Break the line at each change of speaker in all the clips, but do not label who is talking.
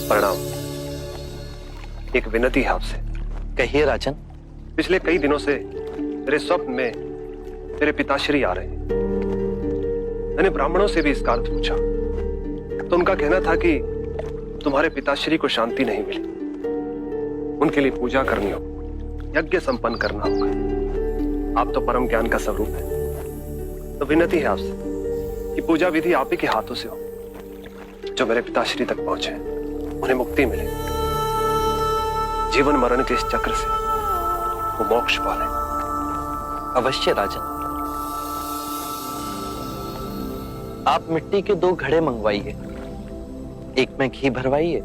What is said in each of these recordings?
प्रणाम। एक विनती है आपसे।
कहिए राजन।
पिछले कई दिनों से मेरे स्वप्न में मेरे पिताश्री आ रहे हैं। मैंने ब्राह्मणों से भी इसका अर्थ पूछा तो उनका कहना था कि तुम्हारे पिताश्री को शांति नहीं मिली, उनके लिए पूजा करनी हो, यज्ञ संपन्न करना होगा। आप तो परम ज्ञान का स्वरूप है, तो विनती है आपसे कि पूजा विधि आप ही के हाथों से हो, जो मेरे पिताश्री तक पहुंचे, उन्हें मुक्ति मिले, जीवन मरण के इस चक्र से वो मोक्ष पाले।
अवश्य राजन। आप मिट्टी के 2 घड़े मंगवाइए, एक में घी भरवाइए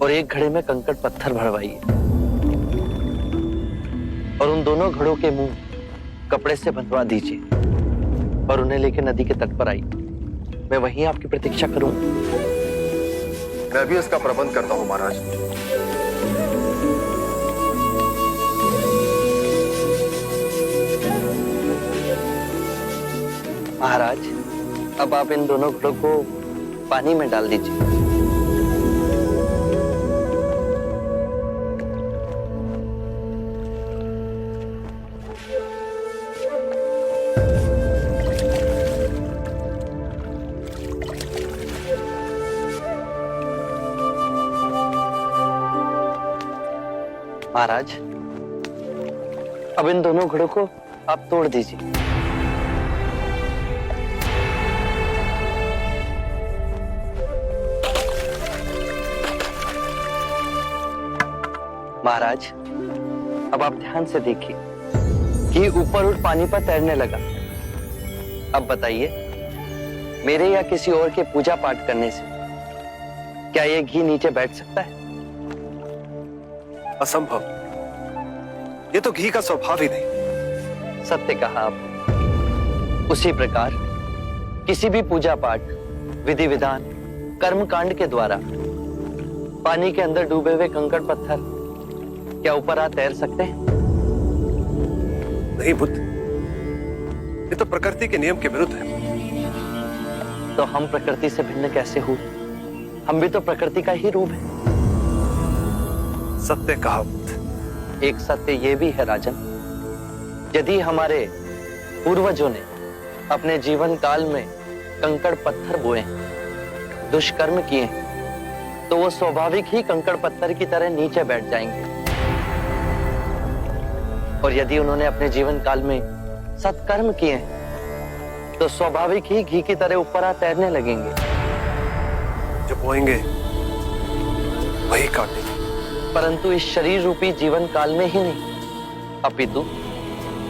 और एक घड़े में कंकड़ पत्थर भरवाइए, और उन दोनों घड़ों के मुंह कपड़े से बंधवा दीजिए और उन्हें लेकर नदी के तट पर आइए। मैं वहीं आपकी प्रतीक्षा करूंगा।
मैं भी इसका प्रबंध करता हूं महाराज।
महाराज, अब आप इन दोनों घड़ों को पानी में डाल दीजिए। महाराज, अब इन दोनों घड़ों को आप तोड़ दीजिए। महाराज, अब आप ध्यान से देखिए कि ऊपर उठ पानी पर तैरने लगा। अब बताइए, मेरे या किसी और के पूजा पाठ करने से क्या ये घी नीचे बैठ सकता है?
असंभव। ये तो घी का स्वभाव ही नहीं।
सत्य कहा आपने। उसी प्रकार किसी भी पूजा पाठ, विधि विधान, कर्म कांड के द्वारा पानी के अंदर डूबे हुए कंकड़ पत्थर क्या ऊपर आ तैर सकते हैं?
नहीं बुद्ध, ये तो प्रकृति के नियम के विरुद्ध है।
तो हम प्रकृति से भिन्न कैसे हुए? हम भी तो प्रकृति का ही रूप है।
सत्य कहा बुद्ध।
एक सत्य ये भी है राजन, यदि हमारे पूर्वजों ने अपने जीवन काल में कंकड़ पत्थर बोए, दुष्कर्म किए, तो वो स्वाभाविक ही कंकड़ पत्थर की तरह नीचे बैठ जाएंगे। और यदि उन्होंने अपने जीवन काल में सत्कर्म किए तो स्वाभाविक ही घी की तरह ऊपर आ तैरने लगेंगे।
जो बोएंगे वही काटेंगे।
परंतु इस शरीर रूपी जीवन काल में ही नहीं, अपितु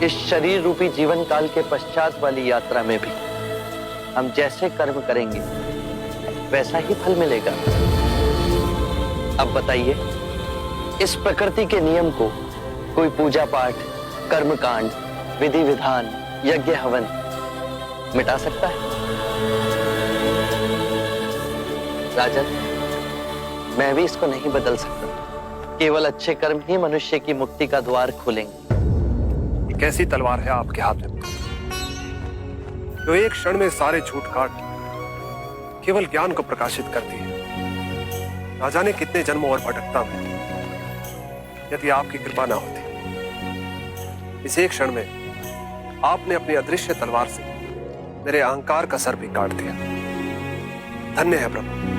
इस शरीर रूपी जीवन काल के पश्चात वाली यात्रा में भी हम जैसे कर्म करेंगे वैसा ही फल मिलेगा। अब बताइए, इस प्रकृति के नियम को कोई पूजा पाठ, कर्मकांड, विधि विधान, यज्ञ हवन मिटा सकता है? राजन, मैं भी इसको नहीं बदल सकता। केवल अच्छे कर्म ही मनुष्य की मुक्ति का द्वार खोलेंगे।
ये कैसी तलवार है आपके हाथ में, जो एक क्षण में सारे झूठ काट केवल ज्ञान को प्रकाशित करती है? ना जाने कितने जन्मों और भटकता में यदि आपकी कृपा ना होती, इस एक क्षण में आपने अपनी अदृश्य तलवार से मेरे अहंकार का सर भी काट दिया। धन्य है प्रभु।